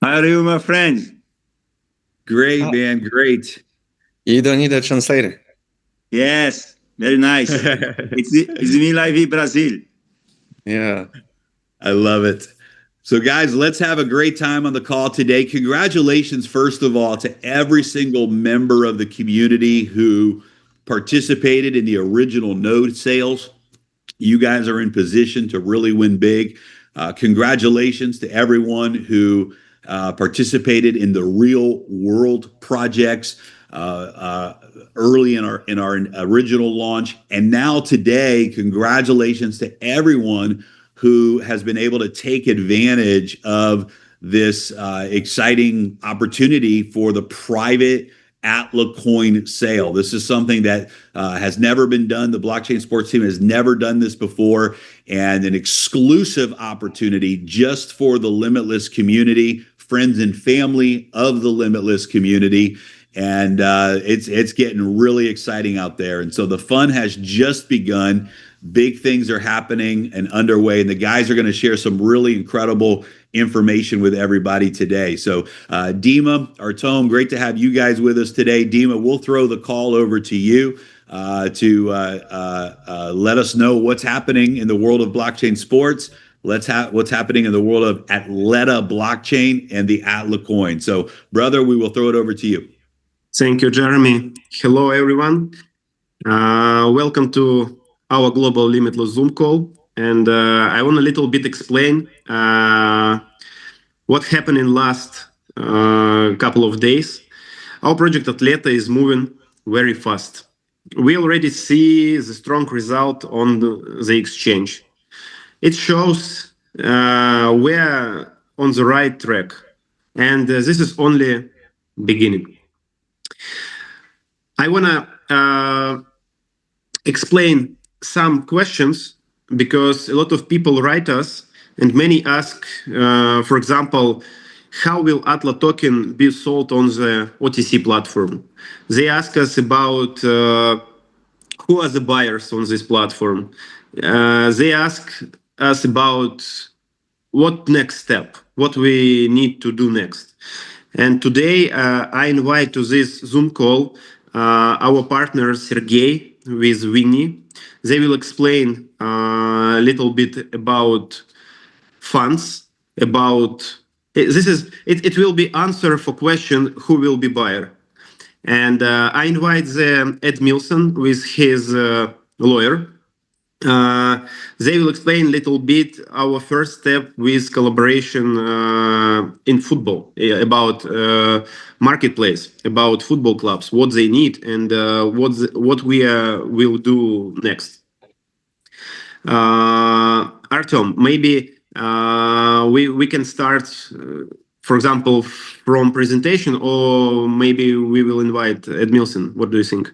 How are you, my friend? Great, man. Great. You don't need a translator. Yes, very nice. It's me live in Brazil. Yeah. I love it. So, guys, let's have a great time on the call today. Congratulations, first of all, to every single member of the community who participated in the original node sales. You guys are in position to really win big. Congratulations to everyone who participated in the real world projects early in our original launch, and now today, congratulations to everyone who has been able to take advantage of this exciting opportunity for the private Atla coin sale. This is something that has never been done. The blockchain sports team has never done this before, and an exclusive opportunity just for the Limitless community, friends and family of the Limitless community. And it's getting really exciting out there. And so the fun has just begun. Big things are happening and underway, and the guys are going to share some really incredible information with everybody today. So, Dima, Artom, great to have you guys with us today. Dima, we'll throw the call over to you to let us know what's happening in the world of blockchain sports. What's happening in the world of Atleta blockchain and the Atla coin. So, brother, we will throw it over to you. Thank you, Jeremy. Hello, everyone. Welcome to our global limitless Zoom call. And I want a little bit explain what happened in last couple of days. Our project Atleta is moving very fast. We already see the strong result on the exchange. It shows we're on the right track. And this is only beginning. I want to explain some questions because a lot of people write us and many ask, for example, how will Atla token be sold on the OTC platform? They ask us about who are the buyers on this platform. They ask us about what next step, what we need to do next. And today I invite to this Zoom call our partner Sergey with Winnie. They will explain a little bit about funds, about it will be answer for question who will be buyer. And I invite the Ed Milson with his lawyer. They will explain a little bit our first step with collaboration in football, about marketplace, about football clubs, what they need, and what we will do next. Artem, maybe we can start, for example, from presentation, or maybe we will invite Ed Milson. What do you think?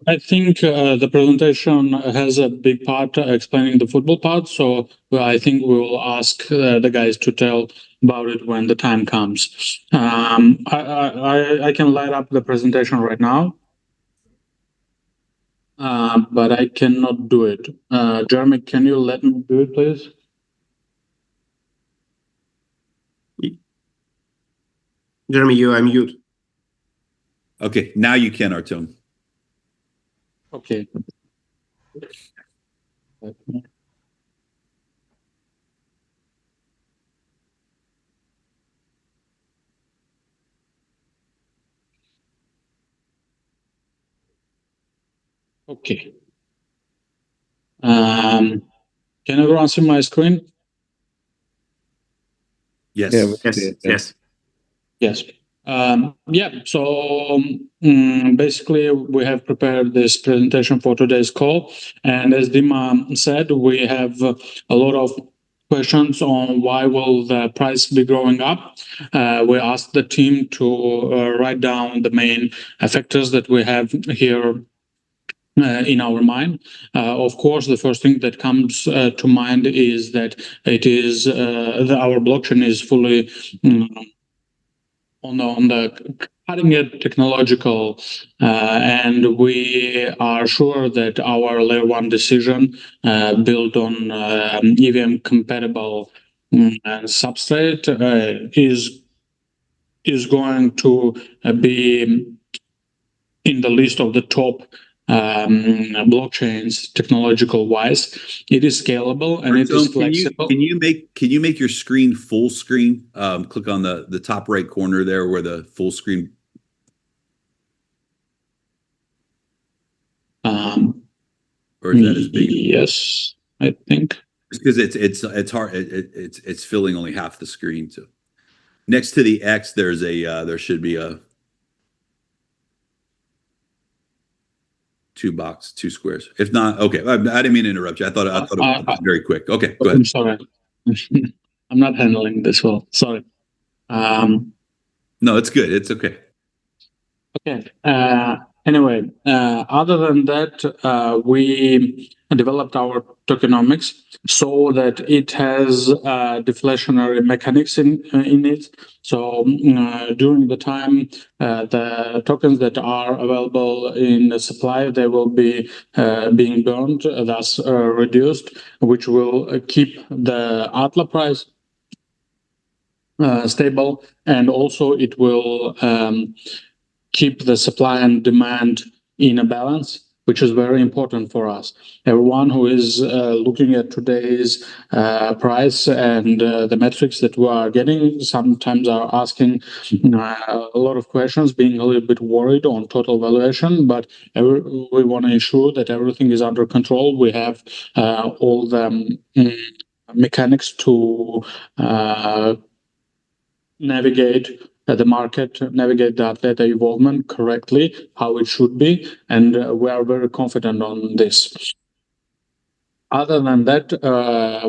I think the presentation has a big part explaining the football part, so I think we will ask the guys to tell about it when the time comes. I can light up the presentation right now, but I cannot do it. Jeremy, can you let me do it, please? Jeremy, you are mute. Okay, now you can, Artem. Okay. Okay. Can everyone see my screen? Yes. Yeah, yes. Yes. So basically, we have prepared this presentation for today's call. And as Dima said, we have a lot of questions on why will the price be growing up. We asked the team to write down the main factors that we have here in our mind. Of course, the first thing that comes to mind is that it is our blockchain is fully on the cutting edge technological, and we are sure that our layer one decision built on EVM compatible substrate is going to be in the list of the top blockchains technological wise. It is scalable and it is flexible. Can you make your screen full screen? Click on the top right corner there where the full screen. Or is that as big? Yes, I think. Because it's hard. It's filling only half the screen. So next to the X, there's there should be a two squares. If not, okay. I didn't mean to interrupt you. I thought it was very quick. Okay, go ahead. I'm sorry. I'm not handling this well. Sorry. No, it's good. It's okay. Okay. Anyway, other than that, we developed our tokenomics so that it has deflationary mechanics in it. So during the time, the tokens that are available in the supply, they will be being burned, thus reduced, which will keep the ATLA price stable, and also it will keep the supply and demand in a balance, which is very important for us. Everyone who is looking at today's price and the metrics that we are getting sometimes are asking a lot of questions, being a little bit worried on total valuation, but we want to ensure that everything is under control. We have all the mechanics to navigate the market, navigate the Atleta involvement correctly, how it should be, and we are very confident on this. Other than that,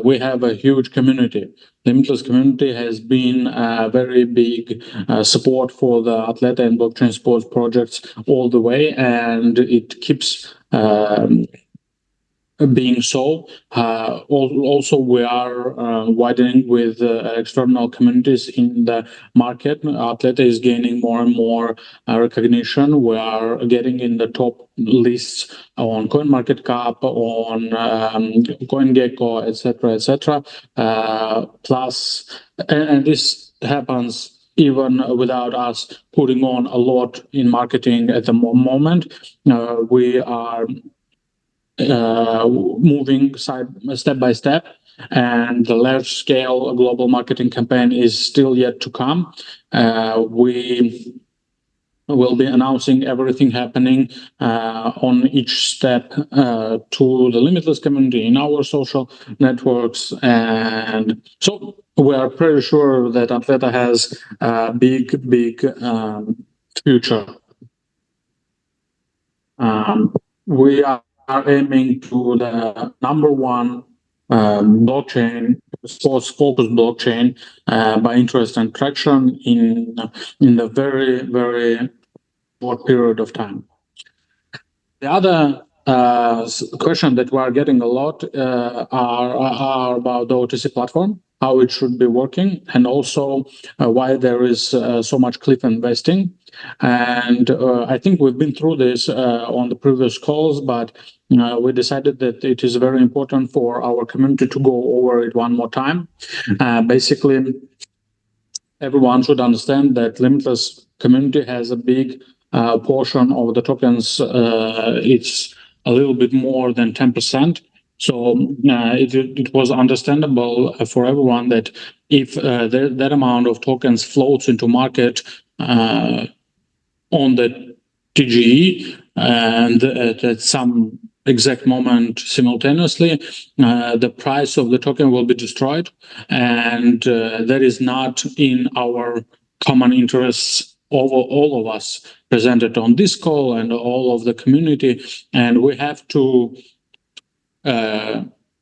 we have a huge community. Limitless community has been a very big support for the Atleta and blockchain sports projects all the way, and it keeps being so. Also, we are widening with external communities in the market. Atleta is gaining more and more recognition. We are getting in the top lists on CoinMarketCap, on CoinGecko, etc., etc. Plus, and this happens even without us putting on a lot in marketing at the moment. We are moving step by step, and the large scale global marketing campaign is still yet to come. We will be announcing everything happening on each step to the Limitless community in our social networks, and so we are pretty sure that Atleta has a big future. We are aiming to the number one blockchain, sports focused blockchain by interest and traction in the very short period of time. The other question that we are getting a lot are about the OTC platform, how it should be working, and also why there is so much cliff investing. And I think we've been through this on the previous calls, but we decided that it is very important for our community to go over it one more time. Basically, everyone should understand that Limitless community has a big portion of the tokens. It's a little bit more than 10%. So it was understandable for everyone that if that amount of tokens floats into market on the TGE and at some exact moment simultaneously, the price of the token will be destroyed, and that is not in our common interests of all of us presented on this call and all of the community, and we have to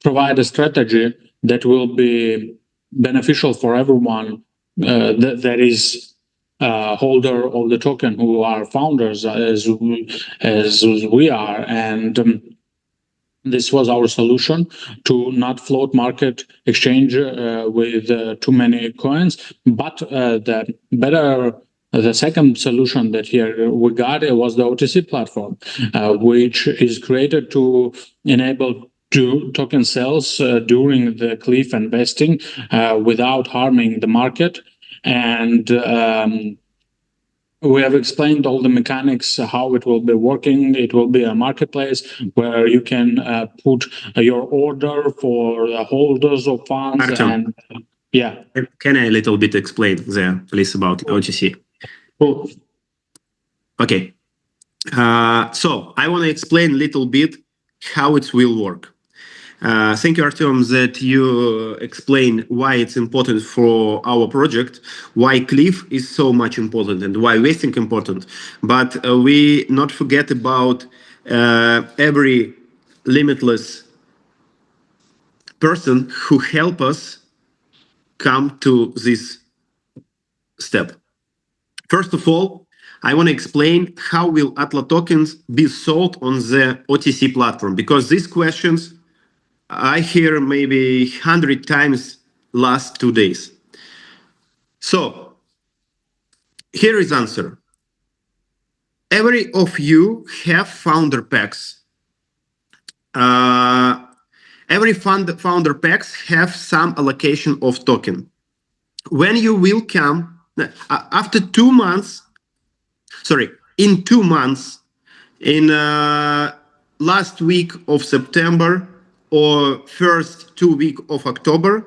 provide a strategy that will be beneficial for everyone that is holder of the token, who are founders as we are, and this was our solution to not float market exchange with too many coins. But the second solution that here we got was the OTC platform, which is created to enable do token sales during the cliff and vesting without harming the market. And we have explained all the mechanics, how it will be working. It will be a marketplace where you can put your order for the holders of funds. Artem. And yeah. Can I a little bit explain there, please, about OTC? Cool. Okay. So I want to explain a little bit how it will work. Thank you, Artem, that you explain why it's important for our project, why Cliff is so much important and why we think important. But we not forget about every limitless person who help us come to this step. First of all, I want to explain how will Atlas tokens be sold on the OTC platform, because these questions I hear maybe 100 times last 2 days. So here is answer. Every of you have founder packs. Every founder packs have some allocation of token. When you will come after 2 months, in 2 months, in last week of September or first 2 week of October,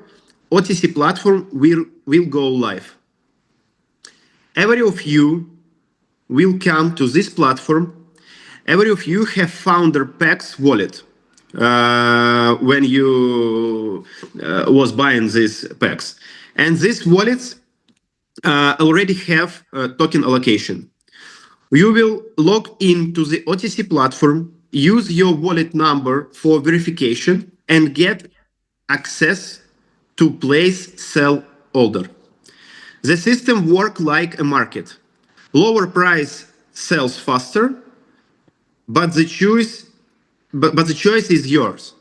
OTC platform will go live. Every of you will come to this platform. Every of you have founder packs wallet when you was buying these packs, and these wallets already have token allocation. You will log into the OTC platform, use your wallet number for verification, and get access to place sell order. The system works like a market. Lower price sells faster, but the choice is yours.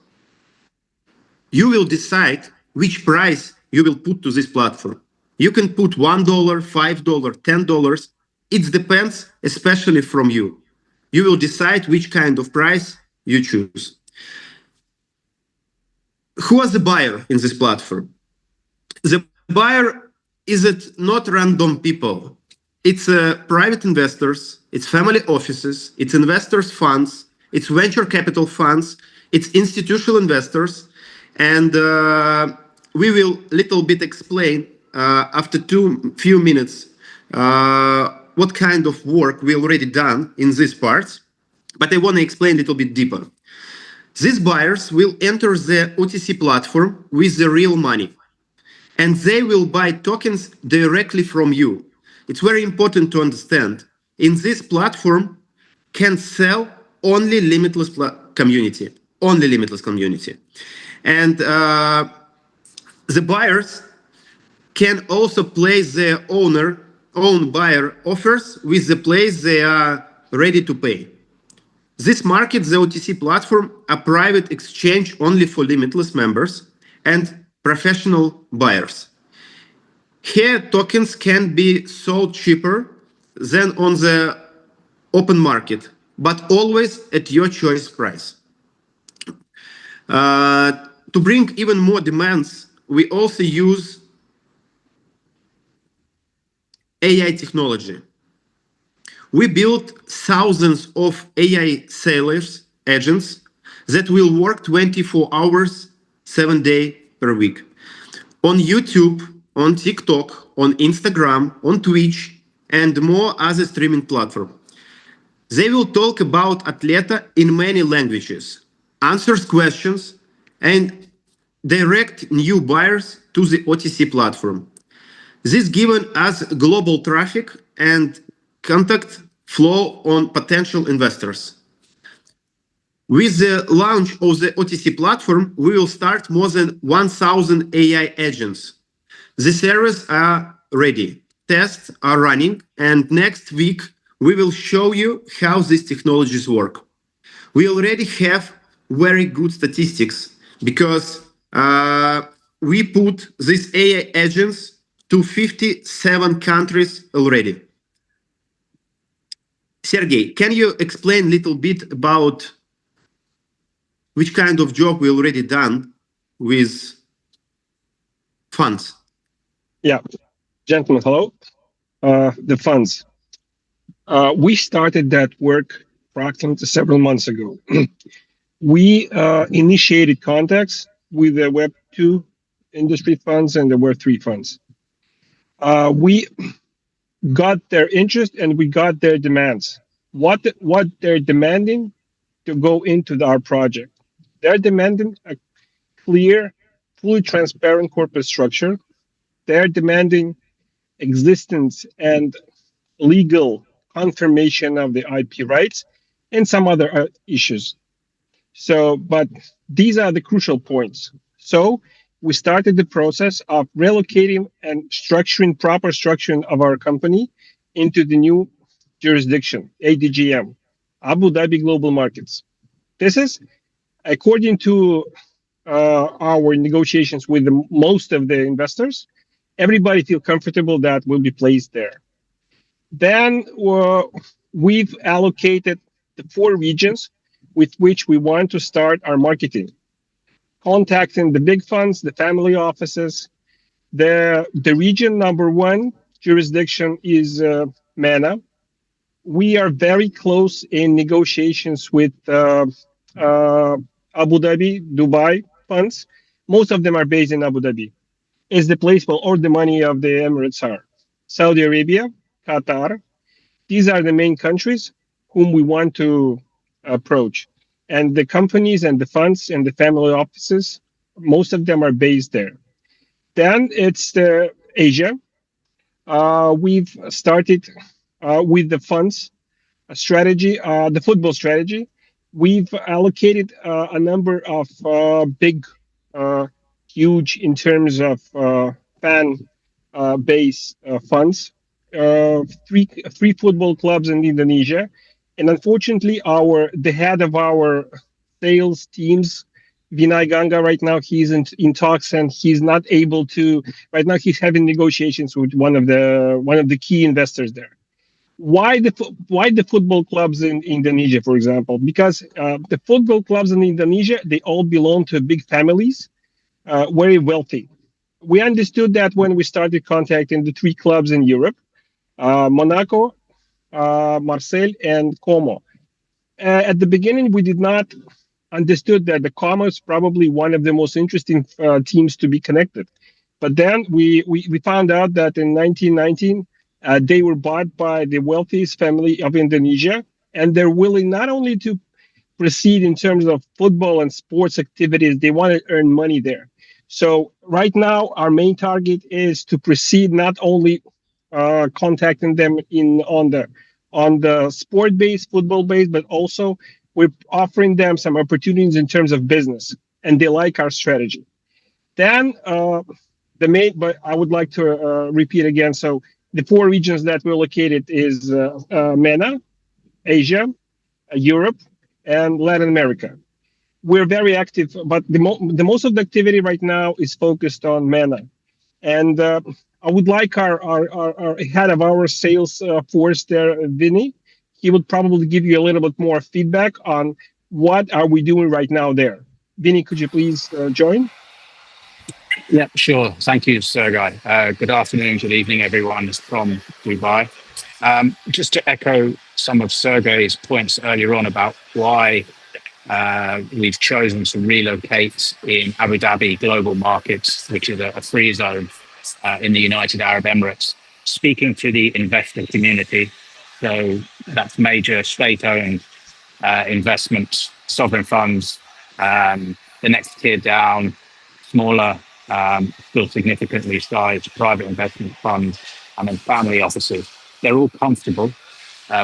You will decide which price you will put to this platform. You can put $1, $5, $10. It depends, especially from you. You will decide which kind of price you choose. Who is the buyer in this platform? The buyer is it not random people. It's private investors, it's family offices, it's investors funds, it's venture capital funds, it's institutional investors, and we will little bit explain after few minutes what kind of work we already done in these parts, but I want to explain a little bit deeper. These buyers will enter the OTC platform with the real money, and they will buy tokens directly from you. It's very important to understand. In this platform, can sell only limitless community, and the buyers can also place their own buyer offers with the place they are ready to pay. This market, the OTC platform, a private exchange only for limitless members and professional buyers. Here, tokens can be sold cheaper than on the open market, but always at your choice price. To bring even more demands, we also use AI technology. We built thousands of AI sellers, agents that will work 24 hours, 7 days per week. On YouTube, on TikTok, on Instagram, on Twitch, and more other streaming platforms. They will talk about Atleta in many languages, answers questions, and direct new buyers to the OTC platform. This given us global traffic and contact flow on potential investors. With the launch of the OTC platform, we will start more than 1,000 AI agents. The servers are ready, tests are running, and next week we will show you how these technologies work. We already have very good statistics because we put these AI agents to 57 countries already. Sergey, can you explain a little bit about which kind of job we already done with funds. Yeah, gentlemen, hello. The funds. We started that work approximately several months ago. We initiated contacts with the Web2 industry funds and the Web3 funds. We got their interest and we got their demands. What they're demanding to go into our project. They're demanding a clear, fully transparent corporate structure. They're demanding existence and legal confirmation of the IP rights and some other issues. So, but these are the crucial points. So we started the process of relocating and structuring proper structuring of our company into the new jurisdiction, ADGM, Abu Dhabi Global Markets. This is according to our negotiations with most of the investors. Everybody feel comfortable that will be placed there. Then we've allocated the 4 regions with which we want to start our marketing, contacting the big funds, the family offices. The region number 1 jurisdiction is MENA. We are very close in negotiations with Abu Dhabi, Dubai funds. Most of them are based in Abu Dhabi. Is the place where all the money of the Emirates are. Saudi Arabia, Qatar. These are the main countries whom we want to approach. And the companies and the funds and the family offices, most of them are based there. Then it's Asia. We've started with the funds strategy, the football strategy. We've allocated a number of big, huge in terms of fan base funds. Three football clubs in Indonesia, and unfortunately, the head of our sales teams, Vinay Ganga, right now he's in talks and he's not able to. Right now, he's having negotiations with one of the key investors there. Why the football clubs in Indonesia, for example? Because the football clubs in Indonesia, they all belong to big families, very wealthy. We understood that when we started contacting the 3 clubs in Europe, Monaco, Marseille, and Como. At the beginning, we did not understood that the Como is probably one of the most interesting teams to be connected. But then we found out that in 1919, they were bought by the wealthiest family of Indonesia, and they're willing not only to proceed in terms of football and sports activities, they want to earn money there. So right now, our main target is to proceed not only contacting them on the sport base, football base, but also we're offering them some opportunities in terms of business, and they like our strategy. Then but I would like to repeat again. So the 4 regions that we're located is MENA, Asia, Europe, and Latin America. We're very active, but the most of the activity right now is focused on MENA. And I would like our head of our sales force there, Vinny. He would probably give you a little bit more feedback on what are we doing right now there. Vinny, could you please join? Yeah, sure. Thank you, Sergey. Good afternoon, good evening, everyone from Dubai. Just to echo some of Sergey's points earlier on about why we've chosen to relocate in Abu Dhabi Global Markets, which is a free zone in the United Arab Emirates. Speaking to the investor community, so that's major state-owned investments, sovereign funds, the next tier down, smaller, still significantly sized private investment funds, and then family offices. They're all comfortable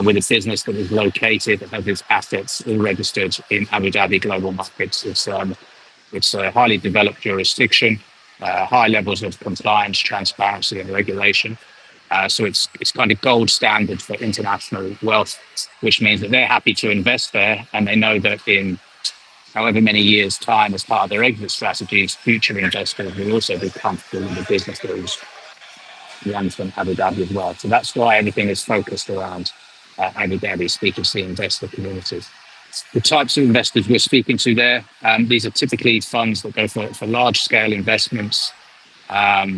with a business that is located and has its assets all registered in Abu Dhabi Global Markets. It's a highly developed jurisdiction, high levels of compliance, transparency, and regulation. So it's kind of gold standard for international wealth, which means that they're happy to invest there, and they know that in however many years' time, as part of their exit strategies, future investors will also be comfortable in the business that is run from Abu Dhabi as well. So that's why everything is focused around Abu Dhabi, speaking to the investor communities. the types of investors we're speaking to there, these are typically funds that go for large scale investments at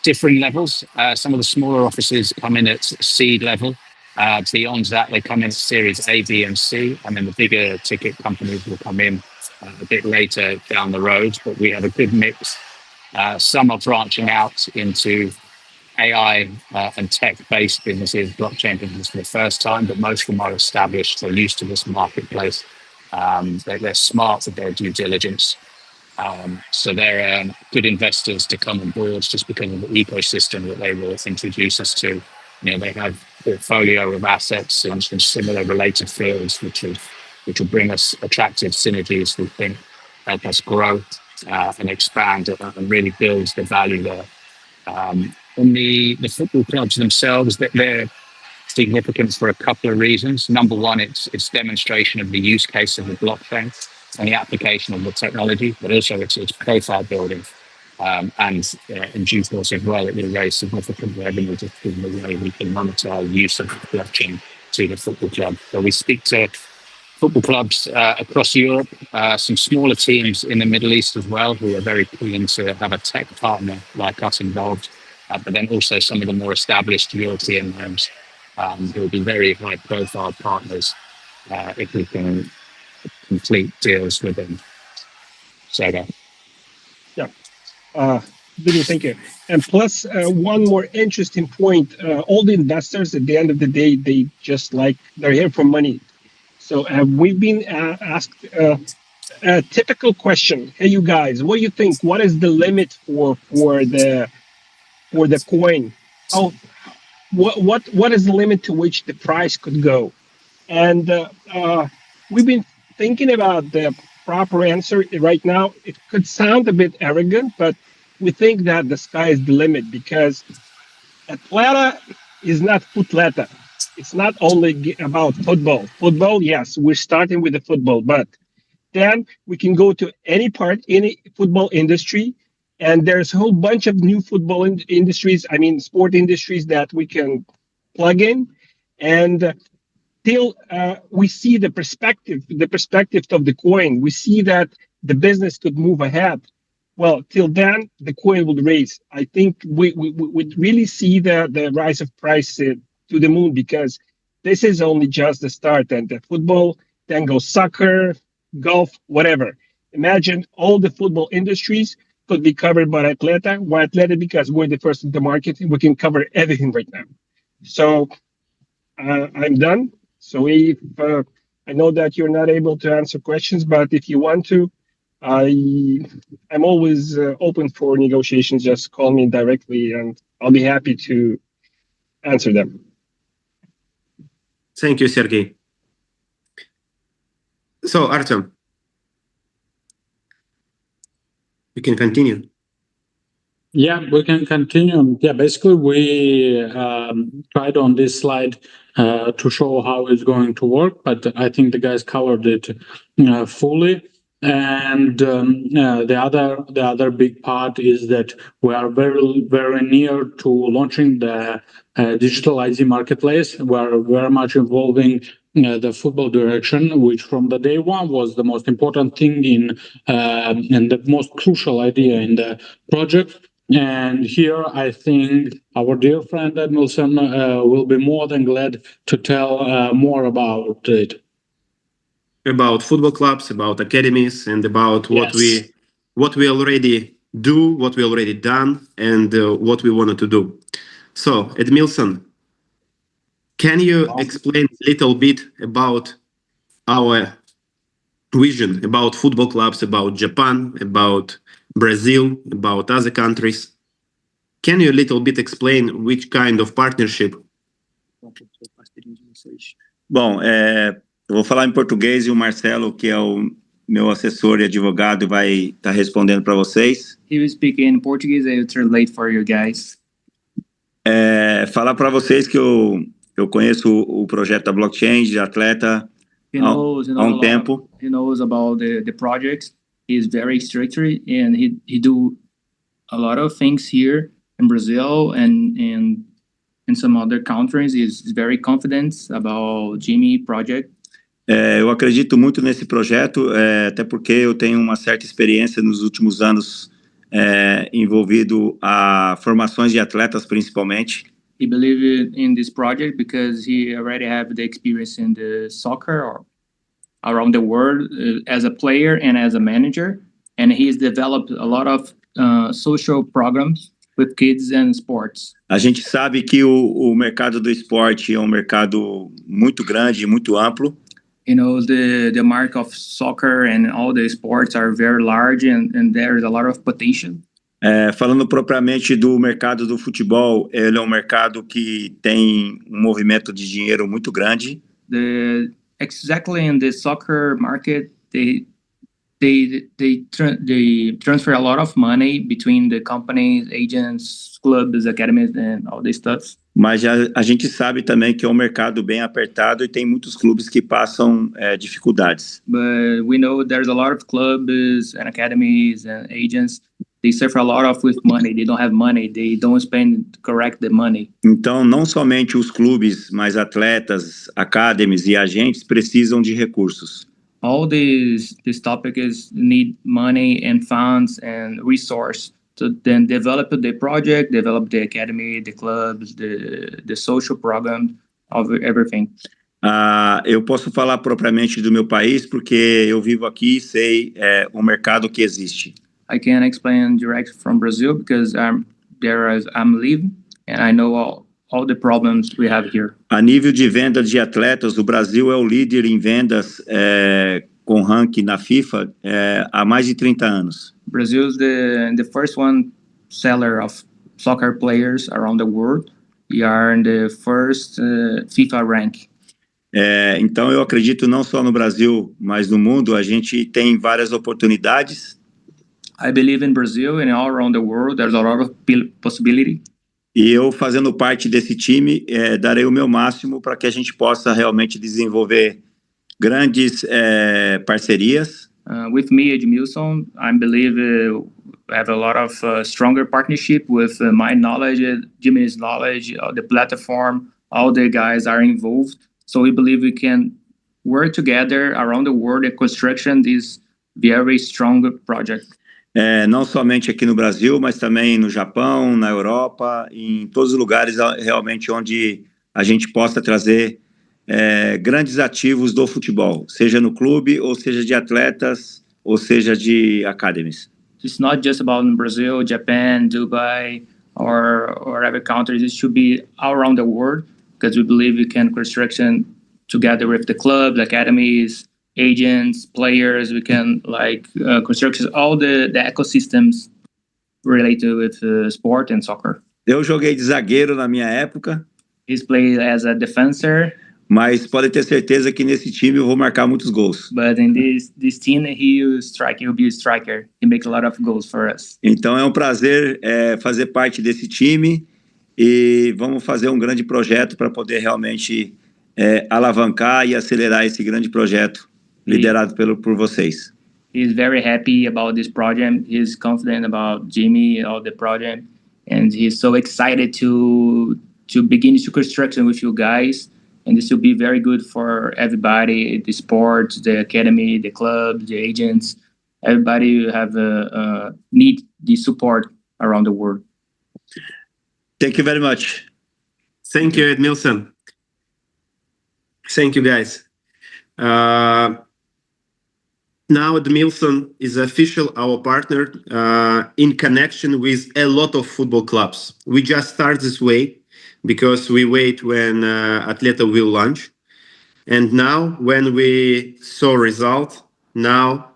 different levels. Some of the smaller offices come in at seed level. Beyond that, they come in series A, B, and C, and then the bigger ticket companies will come in a bit later down the road. But we have a good mix. Some are branching out into AI and tech-based businesses, blockchain businesses for the first time, but most of them are established. They're used to this marketplace. They're smart with their due diligence. So they're good investors to come on board just because of the ecosystem that they will introduce us to. They have a portfolio of assets in similar related fields, which will bring us attractive synergies. We think help us grow and expand and really build the value there. And the football clubs themselves, they're significant for a couple of reasons. Number one, it's demonstration of the use case of the blockchain and the application of the technology, but also it's profile building. And in due course as well, it will raise significant revenue just in the way we can monitor use of blockchain to the football club. So we speak to football clubs across Europe, some smaller teams in the Middle East as well, who are very keen to have a tech partner like us involved, but then also some of the more established European names who will be very high profile partners if we can complete deals with them. So Billy, thank you. And plus, one more interesting point: all the investors, at the end of the day, they're here for money. So we've been asked a typical question. Hey, you guys, what do you think? What is the limit for the coin? What is the limit to which the price could go? And we've been thinking about the proper answer right now. It could sound a bit arrogant, but we think that the sky is the limit because Atleta is not Footleta. It's not only about football. Football, yes, we're starting with the football, but then we can go to any football industry, and there's a whole bunch of new football industries, sport industries that we can plug in. And till we see the perspective of the coin, we see that the business could move ahead. Well, till then, the coin will raise. I think we really see the rise of price to the moon because this is only just the start. And the football, then goes soccer, golf, whatever. Imagine all the football industries could be covered by Atleta. Why Atleta? Because we're the first in the market and we can cover everything right now. So I'm done. So if I know that you're not able to answer questions, but if you want to, I'm always open for negotiations. Just call me directly, and I'll be happy to answer them. Thank you, Sergey. So, Artem, you can continue. Yeah, we can continue. Yeah, basically we tried on this slide to show how it's going to work, but I think the guys covered it fully. And the other big part is that we are very, very near to launching the digital ID marketplace. We're very much involving the football direction, which from the day one was the most important thing and the most crucial idea in the project. And here, I think our dear friend Edmilson will be more than glad to tell more about it. About football clubs, about academies, and about what we already do, what we already done, and what we wanted to do. So, Edmilson, can you explain a little bit about our vision about football clubs, about Japan, about Brazil, about other countries? Can you a little bit explain which kind of partnership? Bom, eu vou falar em português e o Marcelo, que é o meu assessor e advogado, vai estar respondendo para vocês. He will speak in Portuguese. I will translate for you guys. Falar para vocês que eu conheço o projeto da blockchain de Atleta há um tempo. He knows about the project. He's very strict and he do a lot of things here in Brazil and in some other countries. He's very confident about Jimmy project. Eu acredito muito nesse projeto, até porque eu tenho uma certa experiência nos últimos anos envolvido a formações de atletas, principalmente. He believed in this project because he already have the experience in the soccer or around the world as a player and as a manager, and he's developed a lot of social programs with kids and sports. A gente sabe que o mercado do esporte é um mercado muito grande, muito amplo. You know, the market of soccer and all the sports are very large, and there's a lot of potential. Falando propriamente do mercado do futebol, ele é um mercado que tem um movimento de dinheiro muito grande. Exactly in the soccer market, they transfer a lot of money between the companies, agents, clubs, academies, and all this stuff. Mas a gente sabe também que é um mercado bem apertado e tem muitos clubes que passam dificuldades. But we know there's a lot of clubs and academies and agents. They suffer a lot with money. They don't have money. They don't spend correct the money. Então, não somente os clubes, mas atletas, academies e agentes precisam de recursos. All this topic is need money and funds and resource to then develop the project, develop the academy, the clubs, the social program, of everything. Eu posso falar propriamente do meu país porque eu vivo aqui e sei o mercado que existe. I can explain direct from Brazil because I'm living and I know all the problems we have here. A nível de venda de atletas, o Brasil é o líder em vendas com ranking na FIFA há mais de 30 anos. Brazil is the first one seller of soccer players around the world. We are in the first FIFA rank. Então eu acredito não só no Brasil, mas no mundo a gente tem várias oportunidades. I believe in Brazil and all around the world there's a lot of possibility. E eu, fazendo parte desse time, darei o meu máximo para que a gente possa realmente desenvolver grandes parcerias. With me, Edmilson, I believe we have a lot of stronger partnership with my knowledge, Jimmy's knowledge, the platform, all the guys are involved. So we believe we can work together around the world and construction this very strong project. Não somente aqui no Brasil, mas também no Japão, na Europa, em todos os lugares realmente onde a gente possa trazer grandes ativos do futebol, seja no clube, ou seja de atletas, ou seja de academies. It's not just about in Brazil, Japan, Dubai, or other countries. It should be all around the world because we believe we can construction together with the clubs, academies, agents, players. We can construction all the ecosystems related with sport and soccer. Eu joguei de zagueiro na minha época. He's played as a defender. Mas pode ter certeza que nesse time eu vou marcar muitos gols. But in this team, he'll be a striker. He makes a lot of goals for us. Então é um prazer fazer parte desse time e vamos fazer um grande projeto para poder realmente alavancar e acelerar esse grande projeto liderado por vocês. He's very happy about this project. He's confident about Jimmy, all the project, and he's so excited to begin to construction with you guys. And this will be very good for everybody, the sports, the academy, the clubs, the agents. Everybody have need the support around the world. Thank you very much. Thank you, Edmilson. Thank you, guys. Now Edmilson is official our partner in connection with a lot of football clubs. We just start this way because we wait when Atleta will launch. And now when we saw result, now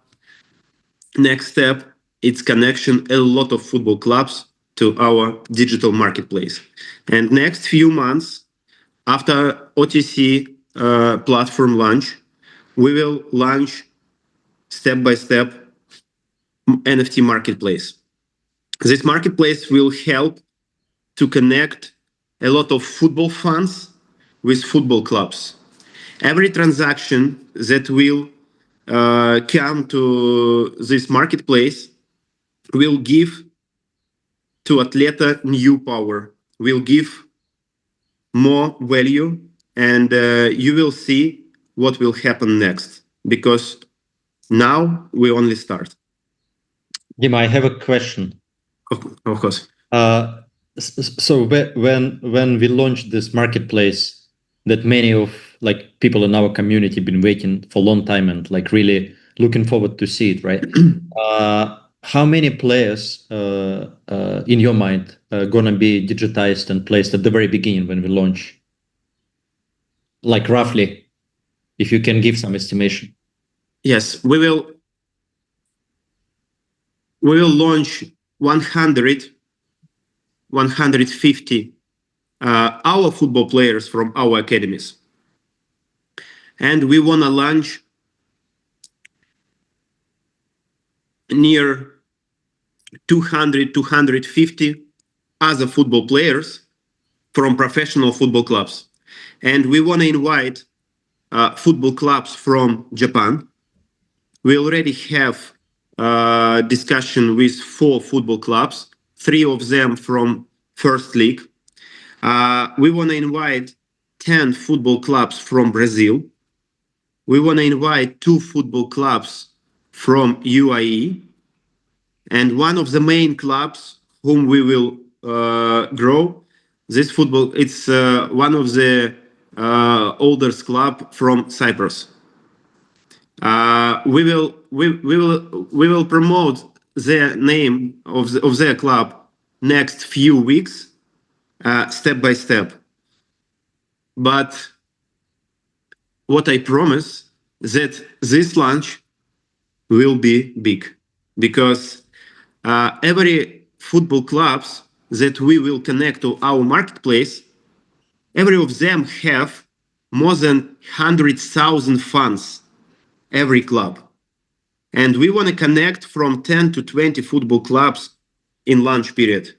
next step, it's connection a lot of football clubs to our digital marketplace. And next few months, after OTC platform launch, we will launch step by step NFT marketplace. This marketplace will help to connect a lot of football fans with football clubs. Every transaction that will come to this marketplace will give to Atleta new power, will give more value, and you will see what will happen next, because now we only start. Dima, I have a question. Of course. So when we launched this marketplace that many of like people in our community been waiting for a long time and like really looking forward to see it, right? How many players in your mind are gonna be digitized and placed at the very beginning when we launch? Like roughly, if you can give some estimation. Yes, we will launch 100, 150 our football players from our academies. And we want to launch near 200, 250 other football players from professional football clubs. And we want to invite football clubs from Japan. We already have discussion with 4 football clubs, 3 of them from First League. We want to invite 10 football clubs from Brazil. We want to invite 2 football clubs from UAE. And one of the main clubs whom we will grow, this football, it's one of the oldest club from Cyprus. We will promote the name of their club next few weeks, step by step. But what I promise that this launch will be big, because every football clubs that we will connect to our marketplace, every of them have more than 100,000 fans, every club. And we want to connect from 10 to 20 football clubs in launch period.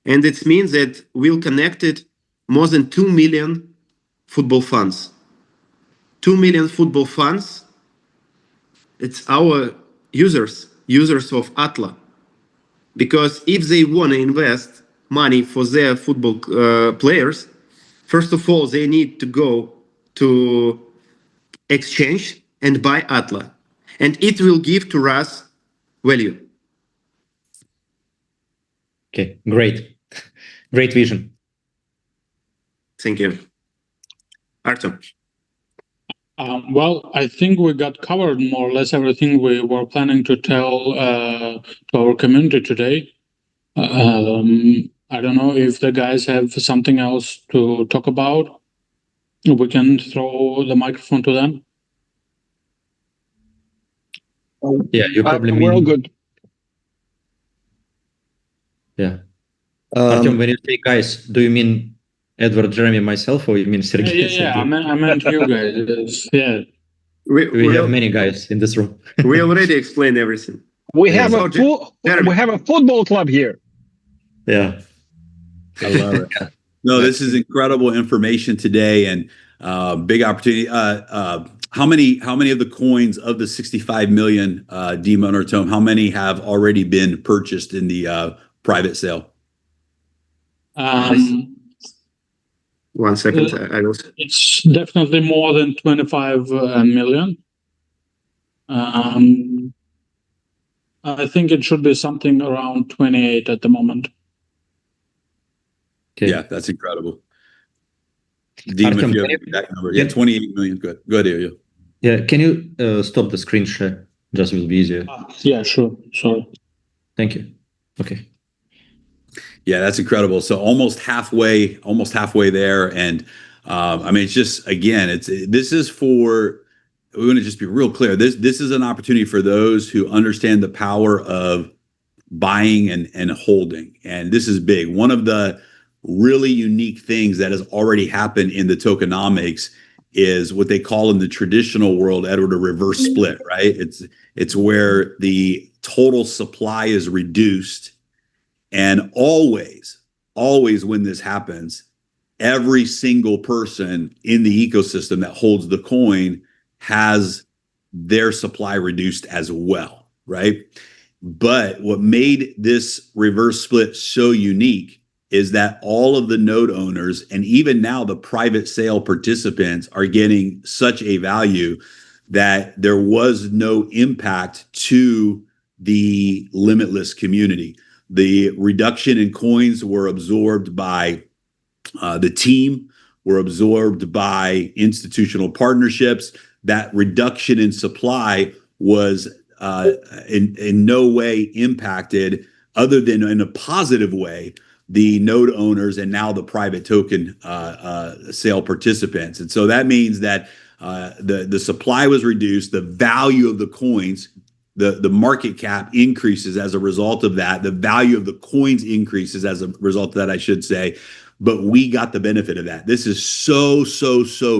And it means that we'll connected more than 2 million football fans. 2 million football fans, it's our users of Atla. Because if they want to invest money for their football players, first of all, they need to go to exchange and buy Atla. And it will give to us value. Okay, great. Great vision. Thank you. Artem. Well, I think we got covered more or less everything we were planning to tell to our community today. I don't know if the guys have something else to talk about. We can throw the microphone to them. Yeah, you probably We're all good. Yeah. Artem, when you say guys, do you mean Edward, Jeremy, myself, or you mean Sergey? Yeah. I meant you guys. Yeah. We have many guys in this room. We already explained everything. We have a football club here. Yeah. I love it. No, this is incredible information today, and big opportunity. How many of the coins of the 65 million, Dima and Artem, how many have already been purchased in the private sale? 1 second. It's definitely more than 25 million. I think it should be something around 28 at the moment. Okay. Yeah, that's incredible. Dima, Artem, if you have the exact number. Yeah, 28 million. Good. Good, Ilya. Yeah, can you stop the screen share? Just will be easier. Yeah, sure. Sorry. Thank you. Okay. Yeah, that's incredible. So almost halfway there. And I mean, it's just, again, this is for, we want to just be real clear. This is an opportunity for those who understand the power of buying and holding. And this is big. One of the really unique things that has already happened in the tokenomics is what they call in the traditional world, Edward, a reverse split, right? It's where the total supply is reduced. And always when this happens, every single person in the ecosystem that holds the coin has their supply reduced as well, right? But what made this reverse split so unique is that all of the node owners and even now the private sale participants are getting such a value that there was no impact to the limitless community. The reduction in coins were absorbed by the team, were absorbed by institutional partnerships. That reduction in supply was in no way impacted, other than in a positive way, the node owners and now the private token sale participants. And so that means that the supply was reduced, the value of the coins, the market cap increases as a result of that. The value of the coins increases as a result of that, I should say. But we got the benefit of that. This is so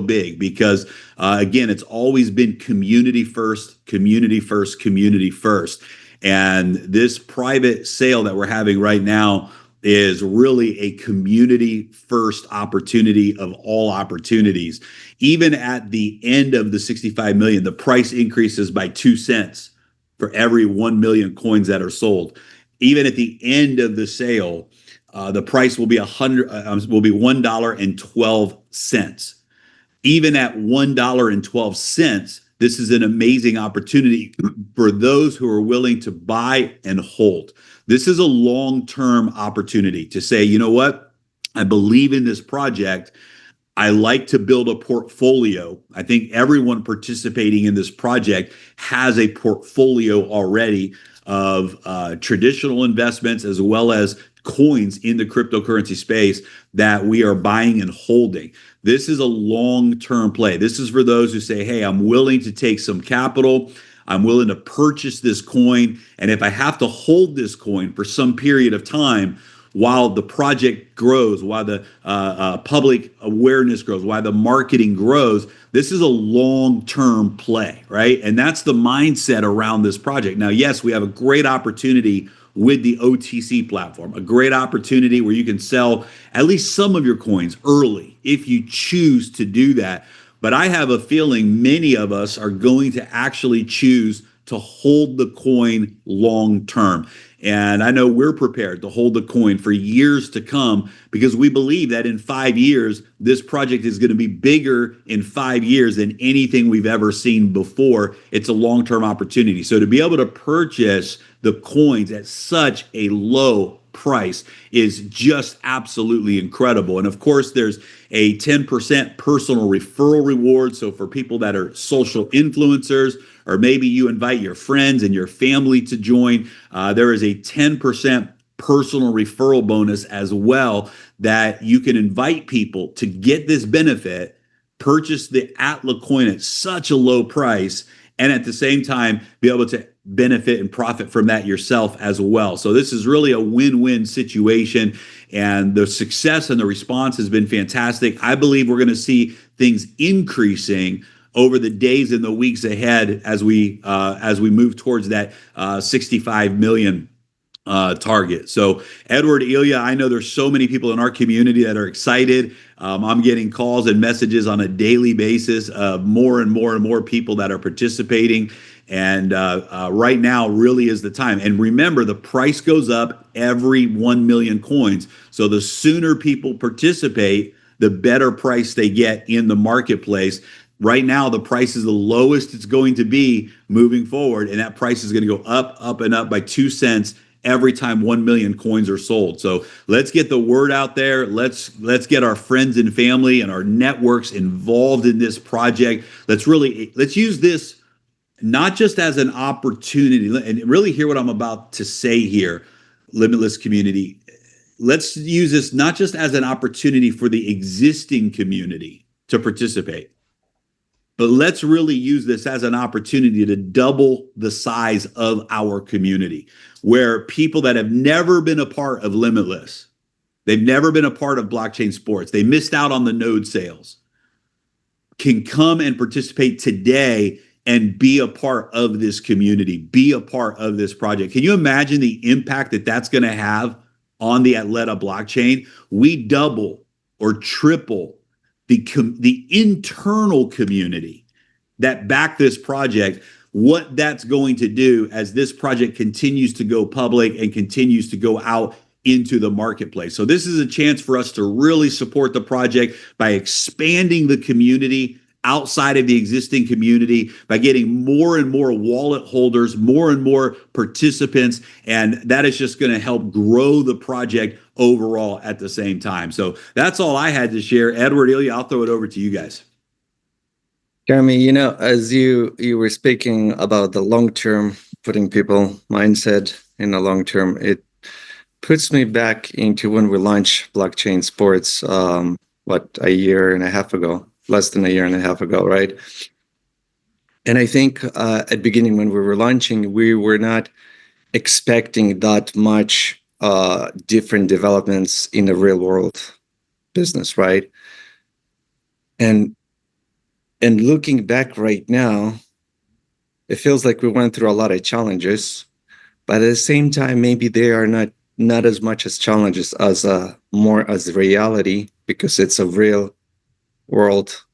big because, again, it's always been community first, community first, community first. And this private sale that we're having right now is really a community first opportunity of all opportunities. Even at the end of the 65 million, the price increases by 2 cents for every 1 million coins that are sold. Even at the end of the sale, the price will be $1.12. Even at $1.12, this is an amazing opportunity for those who are willing to buy and hold. This is a long-term opportunity to say, you know what? I believe in this project. I like to build a portfolio. I think everyone participating in this project has a portfolio already of traditional investments as well as coins in the cryptocurrency space that we are buying and holding. This is a long-term play. This is for those who say, hey, I'm willing to take some capital. I'm willing to purchase this coin. And if I have to hold this coin for some period of time, while the project grows, while the public awareness grows, while the marketing grows, this is a long-term play, right? And that's the mindset around this project. Now, yes, we have a great opportunity with the OTC platform, a great opportunity where you can sell at least some of your coins early if you choose to do that. But I have a feeling many of us are going to actually choose to hold the coin long term. And I know we're prepared to hold the coin for years to come because we believe that in 5 years, this project is going to be bigger in 5 years than anything we've ever seen before. It's a long-term opportunity. So to be able to purchase the coins at such a low price is just absolutely incredible. And of course, there's a 10% personal referral reward. So for people that are social influencers, or maybe you invite your friends and your family to join, there is a 10% personal referral bonus as well that you can invite people to get this benefit, purchase the Atla coin at such a low price, and at the same time be able to benefit and profit from that yourself as well. So this is really a win-win situation, and the success and the response has been fantastic. I believe we're going to see things increasing over the days and the weeks ahead as we move towards that 65 million target. So Edward, Ilya, I know there's so many people in our community that are excited. I'm getting calls and messages on a daily basis of more and more people that are participating. And right now really is the time. And remember, the price goes up every 1 million coins. So the sooner people participate, the better price they get in the marketplace. Right now, the price is the lowest it's going to be moving forward. And that price is going to go up and up by 2 cents every time 1 million coins are sold. So let's get the word out there. Let's get our friends and family and our networks involved in this project. Let's use this not just as an opportunity, and really hear what I'm about to say here, Limitless community. Let's use this not just as an opportunity for the existing community to participate, but let's really use this as an opportunity to double the size of our community, where people that have never been a part of Limitless, they've never been a part of blockchain sports, they missed out on the node sales, can come and participate today and be a part of this community, be a part of this project. Can you imagine the impact that that's going to have on the Atla blockchain? We double or triple the internal community that back this project, what that's going to do as this project continues to go public and continues to go out into the marketplace. So this is a chance for us to really support the project by expanding the community outside of the existing community, by getting more and more wallet holders, more and more participants, and that is just going to help grow the project overall at the same time. So that's all I had to share. Edward, Ilya, I'll throw it over to you guys. Jeremy, as you were speaking about the long term, putting people mindset in the long term, it puts me back into when we launched blockchain sports, a year and a half ago, less than a year and a half ago, right? And I think at the beginning when we were launching, we were not expecting that much different developments in the real world business, right? And looking back right now, it feels like we went through a lot of challenges, but at the same time, maybe they are not as much as challenges as more as reality, because it's a real world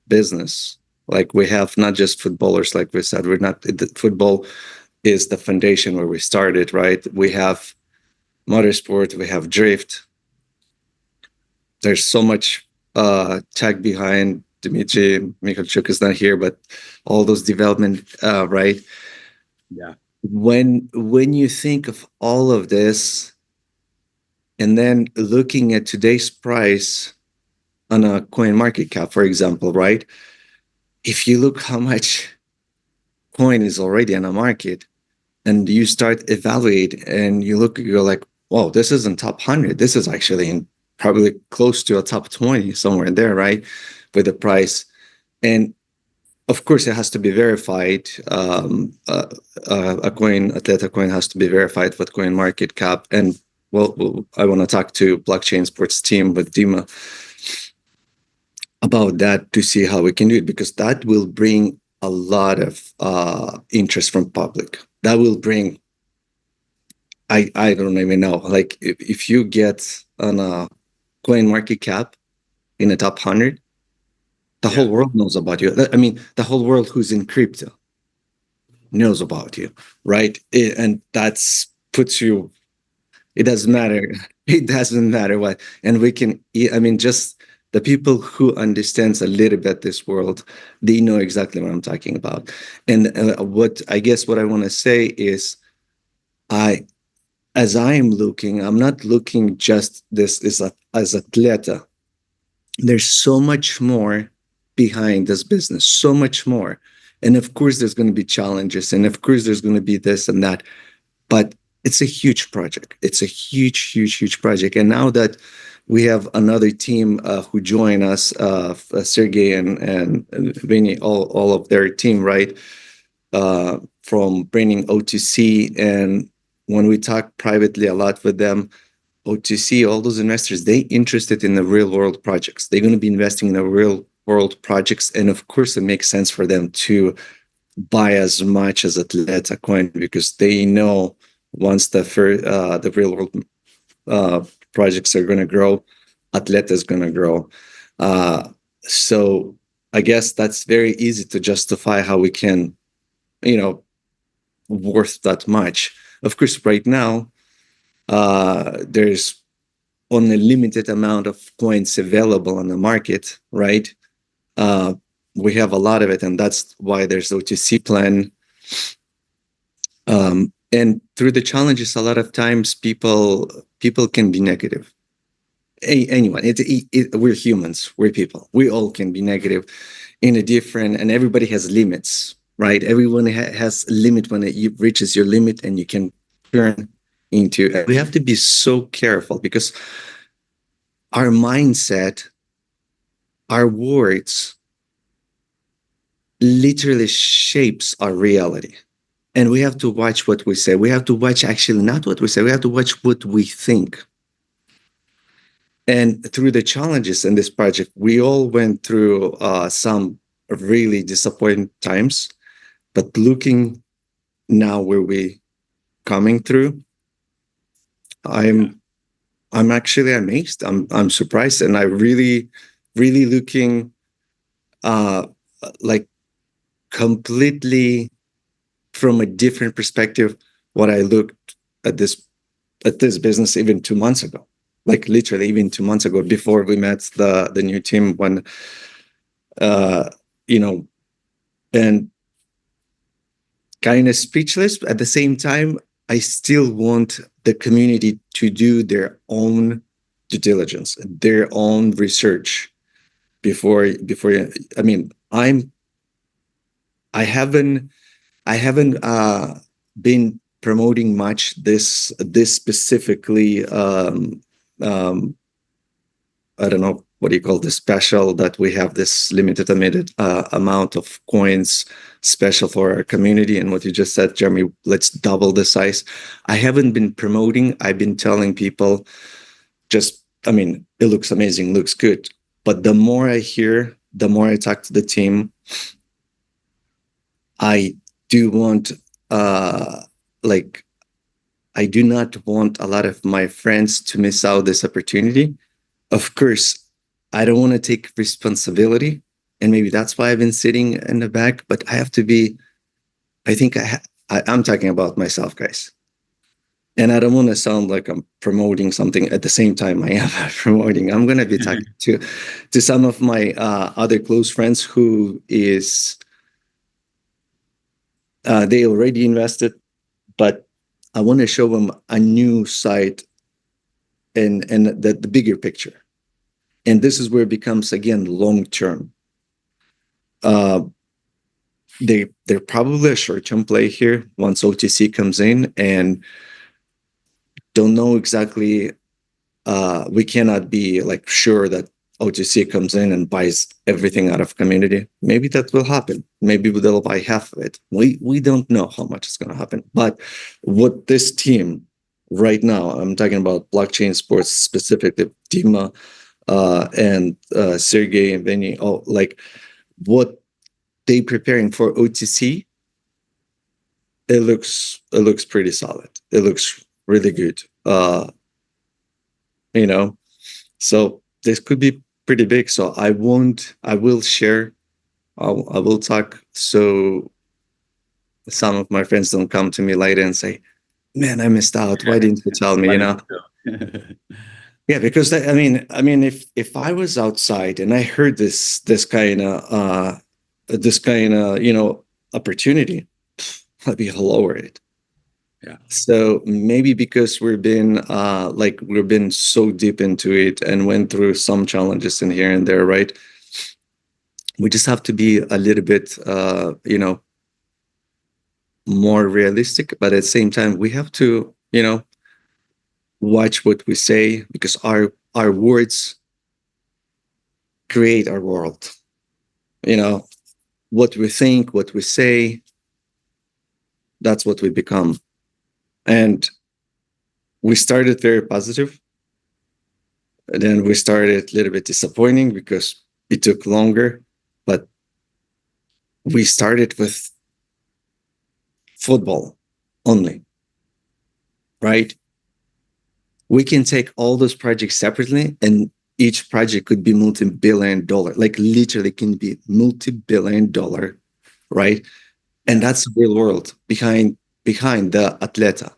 business. Like, we have not just footballers, like we said, football is the foundation where we started, right? We have motorsport, we have drift. There's so much tech behind. Dmitry Mikhalchuk is not here, but all those development, right? Yeah. When you think of all of this, and then looking at today's price on a coin market cap, for example, right? If you look how much coin is already on a market, and you start evaluate, and you're like, whoa, this isn't top 100. This is actually in probably close to a top 20, somewhere in there, right? With the price. And of course, it has to be verified. A Atleta coin has to be verified with coin market cap. And I want to talk to blockchain sports team with Dima about that to see how we can do it, because that will bring a lot of interest from public. That will bring, I don't even know, like if you get on a coin market cap in the top 100, the whole world knows about you. I mean, the whole world who's in crypto knows about you, right? And that's puts you, it doesn't matter. It doesn't matter what. And we can, I mean, just the people who understands a little bit this world, they know exactly what I'm talking about. And what I want to say is, as I am looking, I'm not looking just this as Atleta. There's so much more behind this business, so much more. And of course, there's going to be challenges, and of course, there's going to be this and that. But it's a huge project. It's a huge, huge, huge project. And now that we have another team who join us, Sergey and Vinny, all of their team, right? From bringing OTC, and when we talk privately a lot with them, OTC, all those investors, they interested in the real world projects. They're going to be investing in the real world projects. And of course, it makes sense for them to buy as much as Atleta coin, because they know once the real world projects are going to grow, Atleta is going to grow. So I guess that's very easy to justify how we can, worth that much. Of course, right now, there's only a limited amount of coins available on the market, right? We have a lot of it, and that's why there's OTC plan. And through the challenges, a lot of times people can be negative. Anyone, we're humans, we're people. We all can be negative in a different, and everybody has limits, right? Everyone has a limit when it reaches your limit, and you can turn into. We have to be so careful, because our mindset, our words, literally shapes our reality. And we have to watch what we say. We have to watch, actually, not what we say. We have to watch what we think. And through the challenges in this project, we all went through some really disappointing times. But looking now where we coming through, I'm actually amazed. I'm surprised, and I really looking like completely from a different perspective what I looked at this at this business even 2 months ago, like literally even 2 months ago, before we met the new team. When and kind of speechless. At the same time, I still want the community to do their own due diligence, their own research before. I mean, I haven't been promoting much this specifically. I don't know what do you call this special, that we have this limited amount of coins special for our community. And what you just said, Jeremy, let's double the size. I haven't been promoting. I've been telling people it looks amazing, looks good. But the more I hear, the more I talk to the team, I do want, I do not want a lot of my friends to miss out this opportunity. Of course, I don't want to take responsibility, and maybe that's why I've been sitting in the back. But I have to be. I think I'm talking about myself, guys, and I don't want to sound like I'm promoting something at the same time I am promoting. I'm going to be talking to some of my other close friends who is they already invested, but I want to show them a new side and the bigger picture. And this is where it becomes, again, long-term. They're probably a short-term play here once OTC comes in, and don't know exactly. We cannot be like sure that OTC comes in and buys everything out of community. Maybe that will happen. Maybe they'll buy half of it. We don't know how much is going to happen. But what this team right now, I'm talking about blockchain sports specifically, Dima, and Sergey and Vinny, what they preparing for OTC, it looks pretty solid. It looks really good. So this could be pretty big. So I will share. I will talk. So some of my friends don't come to me later and say, "Man, I missed out. Why didn't you tell me?" Yeah, because if I was outside and I heard this kind of opportunity, I'd be all over it. Yeah. So maybe because we've been so deep into it and went through some challenges in here and there, right? We just have to be a little bit more realistic, but at the same time we have to watch what we say, because our words create our world. What we think, what we say, that's what we become. And we started very positive, and then we started a little bit disappointing because it took longer. But we started with football only, right? We can take all those projects separately, and each project could be multi-billion-dollar, like literally can be multi-billion-dollar, right? And that's the real world behind the atleta.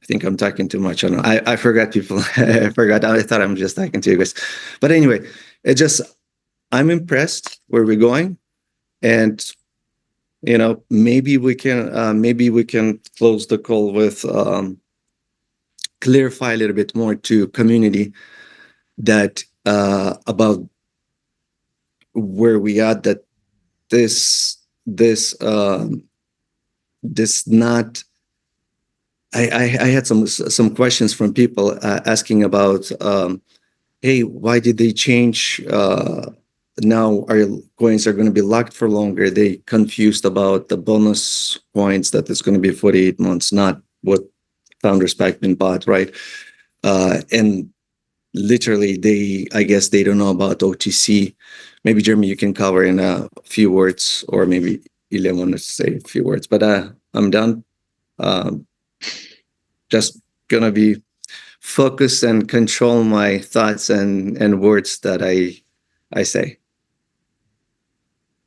I think I'm talking too much. I don't know. I forgot people. I forgot. I thought I'm just talking to you guys. But anyway, I'm impressed where we're going, and maybe we can close the call with clarify a little bit more to community that about where we are. That this not. I had some questions from people asking about, hey, why did they change? Now our coins are going to be locked for longer. They confused about the bonus points, that it's going to be 48 months, not what Founders Pack been bought, right? And literally, I guess they don't know about OTC. Maybe Jeremy, you can cover in a few words, or maybe Ilya wanted to say a few words. But I'm done. Just gonna be focused and control my thoughts and words that I say.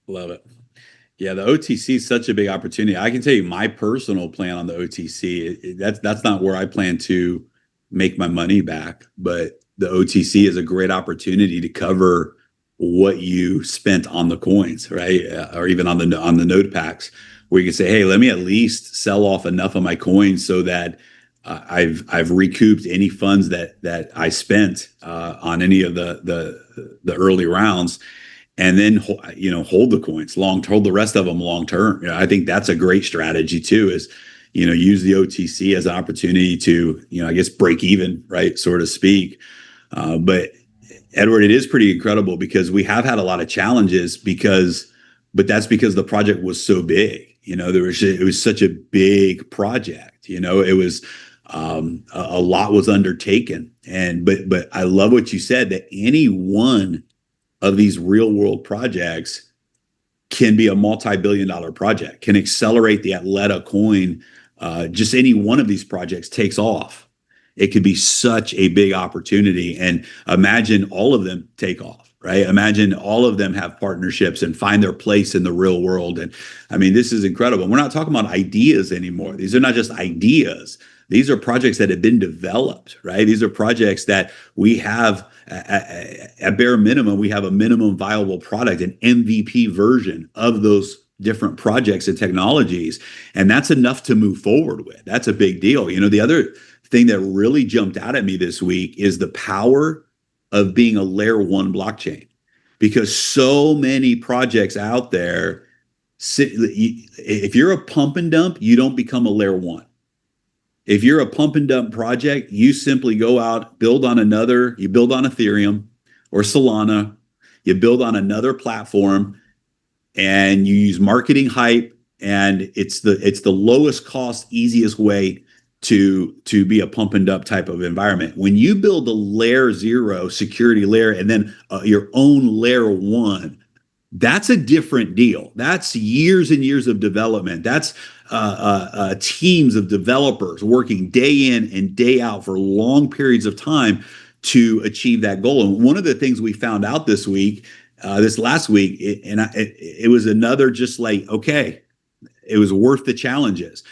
Love it. Yeah, the OTC is such a big opportunity. I can tell you my personal plan on the OTC. That's not where I plan to make my money back, but the OTC is a great opportunity to cover what you spent on the coins, right? Or even on the node packs, where you can say, "Hey, let me at least sell off enough of my coins so that I've recouped any funds that I spent on any of the early rounds." And then hold the coins hold the rest of them long term. I think that's a great strategy too, is use the OTC as an opportunity to I guess break even, right, so to speak. But Edward, it is pretty incredible because we have had a lot of challenges but that's because the project was so big. It was such a big project. It was a lot was undertaken, but I love what you said, that any one of these real world projects can be a multi-billion-dollar project, can accelerate the Atleta coin. Just any one of these projects takes off, it could be such a big opportunity. And imagine all of them take off, right? Imagine all of them have partnerships and find their place in the real world. And I mean, this is incredible. We're not talking about ideas anymore. These are not just ideas. These are projects that have been developed, right? These are projects that we have at bare minimum, we have a minimum viable product, an MVP version of those different projects and technologies. And that's enough to move forward with. That's a big deal. The other thing that really jumped out at me this week is the power of being a layer 1 blockchain, because so many projects out there, if you're a pump and dump, you don't become a layer 1. If you're a pump and dump project, you simply go out, you build on Ethereum or Solana, you build on another platform, and you use marketing hype, and it's the lowest cost, easiest way to be a pump and dump type of environment. When you build a layer 0 security layer and then your own layer 1, that's a different deal. That's years and years of development. That's teams of developers working day in and day out for long periods of time to achieve that goal. And one of the things we found out this last week, it was another, just like, okay, it was worth the challenges.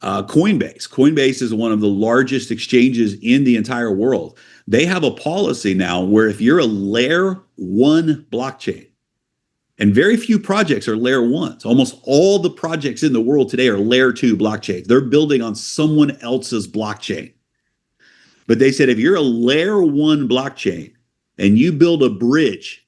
Coinbase is one of the largest exchanges in the entire world. They have a policy now where if you're a layer 1 blockchain, and very few projects are layer 1s. Almost all the projects in the world today are layer 2 blockchains. They're building on someone else's blockchain. But they said, if you're a layer 1 blockchain and you build a bridge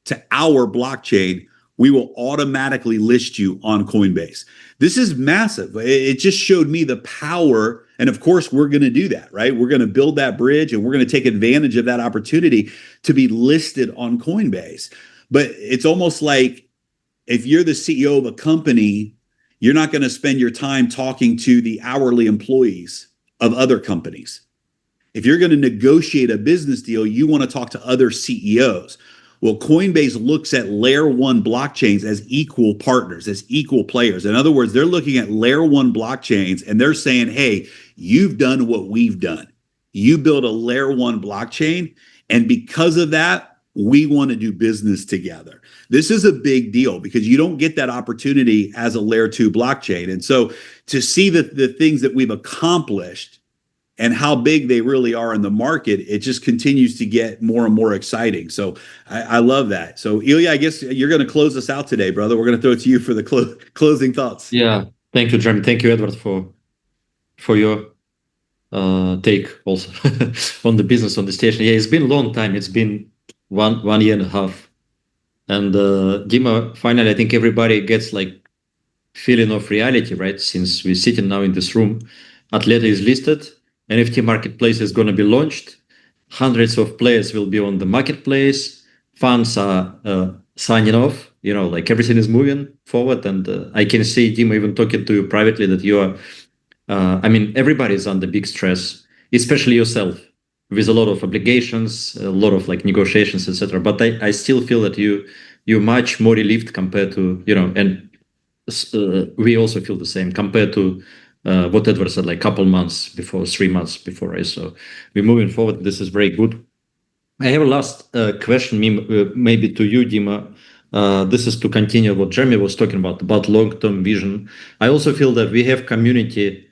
to our blockchain, we will automatically list you on Coinbase. This is massive. It just showed me the power. And of course, we're going to do that, right? We're going to build that bridge, and we're going to take advantage of that opportunity to be listed on Coinbase. But it's almost like, if you're the CEO of a company, you're not going to spend your time talking to the hourly employees of other companies. If you're going to negotiate a business deal, you want to talk to other CEOs. Well, Coinbase looks at layer 1 blockchains as equal partners, as equal players. In other words, they're looking at layer 1 blockchains and they're saying, hey, you've done what we've done. You build a layer 1 blockchain, and because of that, we want to do business together. This is a big deal because you don't get that opportunity as a layer 2 blockchain. And so to see the things that we've accomplished and how big they really are in the market, it just continues to get more and more exciting. So I love that. So Ilya, I guess you're going to close us out today, brother. We're going to throw it to you for the closing thoughts. Yeah. Thank you, Jeremy. Thank you, Edward, for your take also on the business on the station. Yeah, it's been a long time. It's been one year and a half. And Dima, finally, I think everybody gets like feeling of reality, right? Since we're sitting now in this room, Atleta is listed, NFT marketplace is going to be launched. Hundreds of players will be on the marketplace. Funds are signing off. Like everything is moving forward. And I can see Dima even talking to you privately that you are, everybody is under big stress, especially yourself, with a lot of obligations, a lot of like negotiations, etc. But I still feel that you're much more relieved compared to, and we also feel the same compared to what Edward said, like couple months before, 3 months before, right? So we're moving forward. This is very good. I have a last question, maybe to you, Dima. this is to continue what Jeremy was talking about long-term vision. I also feel that we have community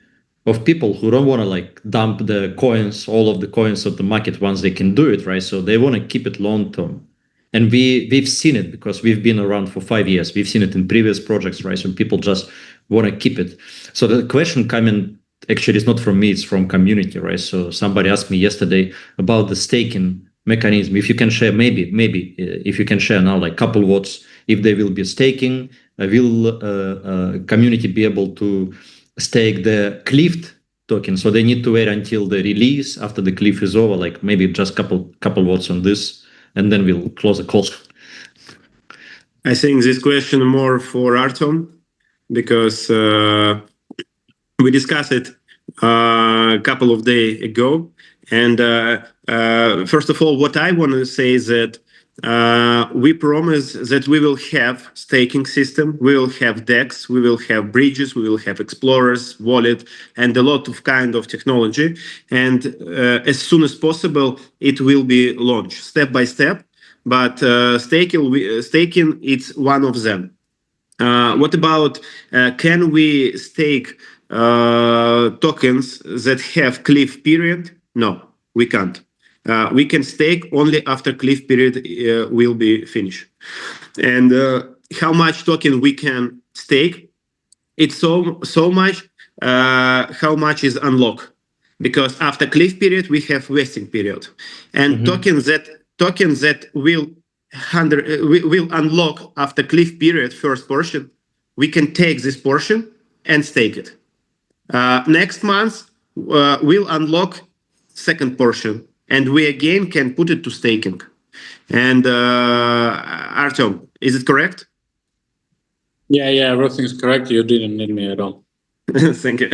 of people who don't want to like dump the coins, all of the coins of the market once they can do it, right? So they want to keep it long-term. And we've seen it because we've been around for 5 years. We've seen it in previous projects, right? So people just want to keep it. So the question coming actually is not from me, it's from community, right? So somebody asked me yesterday about the staking mechanism. If you can share, maybe if you can share now like couple words, if they will be staking, will community be able to stake the Cliff token? So they need to wait until the release after the Cliff is over, like maybe just couple words on this, and then we'll close the call. I think this question more for Artem, because we discussed it a couple of days ago. And first of all, what I want to say is that we promise that we will have staking system, we will have DEX, we will have bridges, we will have explorers, wallet, and a lot of kind of technology. And as soon as possible, it will be launched step by step. But staking it's one of them. What about can we stake tokens that have cliff period? No, we can't. We can stake only after cliff period will be finished. And how much token we can stake? It's so much. How much is unlocked? Because after cliff period we have vesting period, and tokens that will unlock after cliff period first portion, we can take this portion and stake it. Next month we'll unlock second portion, and we again can put it to staking. And Artem, is it correct? Yeah, everything's correct. You didn't need me at all. Thank you.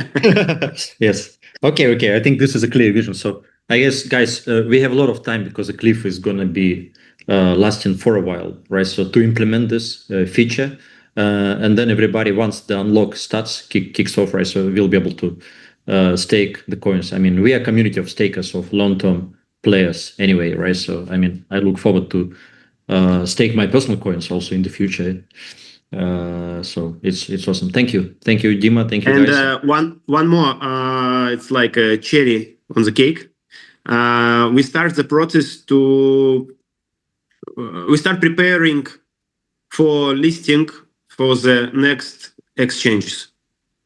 Yes. Okay. I think this is a clear vision. So I guess, guys, we have a lot of time because the cliff is going to be lasting for a while, right? So to implement this feature, and then everybody, once the unlock starts, kicks off, right? So we'll be able to stake the coins. I mean, we are a community of stakers, of long-term players anyway, right? So, I mean, I look forward to stake my personal coins also in the future. So it's awesome. Thank you, Dima. Thank you, guys. And one more. It's like a cherry on the cake. We start the process to. We start preparing for listing for the next exchanges.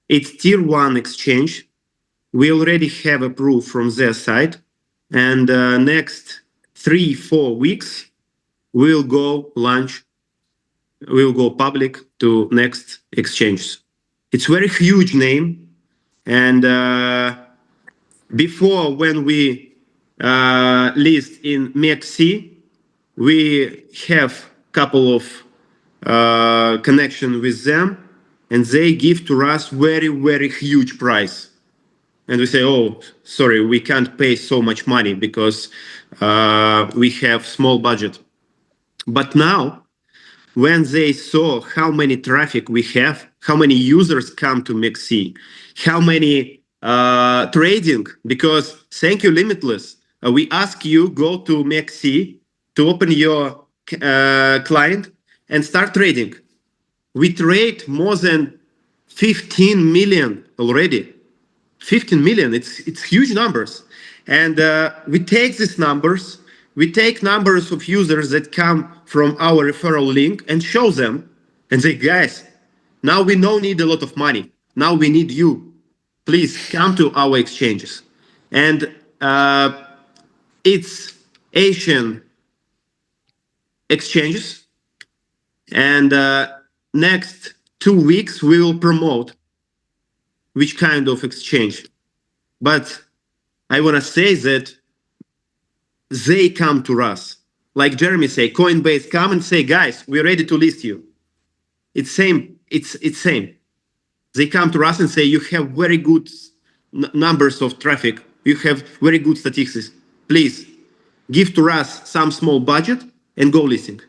It's tier 1 exchange. We already have a proof from their side, and next 3-4 weeks we'll go launch. We'll go public to next exchanges. It's very huge name, and before when we list in MEXC, we have couple of connection with them, and they give to us very huge price. And we say, oh, sorry, we can't pay so much money because we have small budget. But now, when they saw how many traffic we have, how many users come to MEXC, how many trading, because thank you Limitless, we ask you go to MEXC to open your client and start trading. We trade more than 15 million already. 15 million, it's huge numbers. And we take these numbers, we take numbers of users that come from our referral link and show them and say, guys, now we don't need a lot of money. Now we need you. Please come to our exchanges. And it's Asian exchanges. And next 2 weeks, we will promote which kind of exchange. But I want to say that they come to us. Like Jeremy say, Coinbase come and say, guys, we're ready to list you. It's same. It's same. They come to us and say, you have very good numbers of traffic. You have very good statistics. Please give to us some small budget and go listing.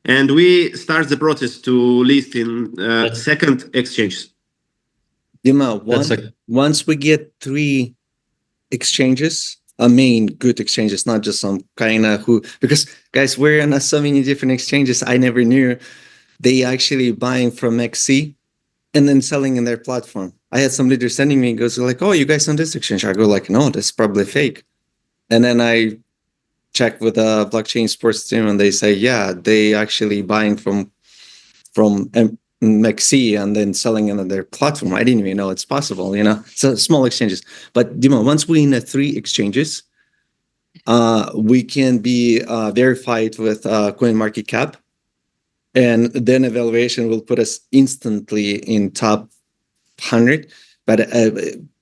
And we start the process to list in second exchanges. Dima, once we get 3 exchanges, a main good exchange. It's not just some kind of because guys, we're on so many different exchanges. I never knew they actually buying from XC and then selling in their platform. I had some leader sending me, goes like, "Oh, you guys on this exchange?" I go like, "No, that's probably fake." And then I check with the blockchain sports team, and they say, "Yeah, they actually buying from XC and then selling it on their platform." I didn't even know it's possible, So small exchanges. But Dima, once we're in the 3 exchanges, we can be verified with CoinMarketCap, and then evaluation will put us instantly in top 100. But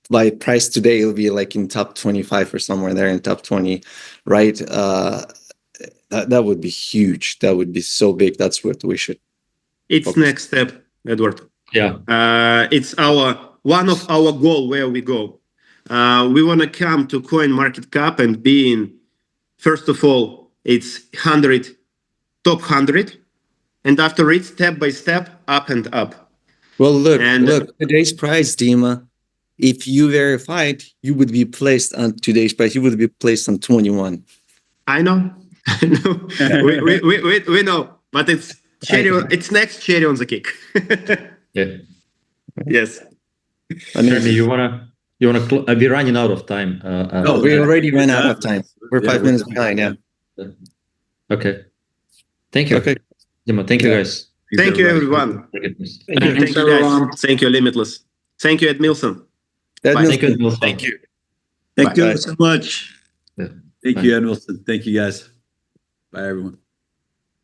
by price today, it'll be like in top 25 or somewhere there in top 20, right? That would be huge. That would be so big. That's what we should. It's focus. next step, Edward. Yeah. It's one of our goal where we go. We want to come to CoinMarketCap and be in, first of all, it's top 100, and after it, step by step, up and up. Well, look, today's price, Dima, if you verified, you would be placed on today's price. You would be placed on 21. I know. we know, but it's cherry. It's next cherry on the cake. Yeah. Yes. Jeremy, you wanna we're running out of time. No, we already ran out of time. We're 5 minutes behind. Yeah. Okay. Thank you. Okay. Dima, thank you guys. Thank you, everyone. Thank you, guys. Thank you, Limitless. Thank you, Ed Milson. Thank you. Thank you. Thank you so much. Thank you, Ed Wilson. Thank you, guys. Bye, everyone.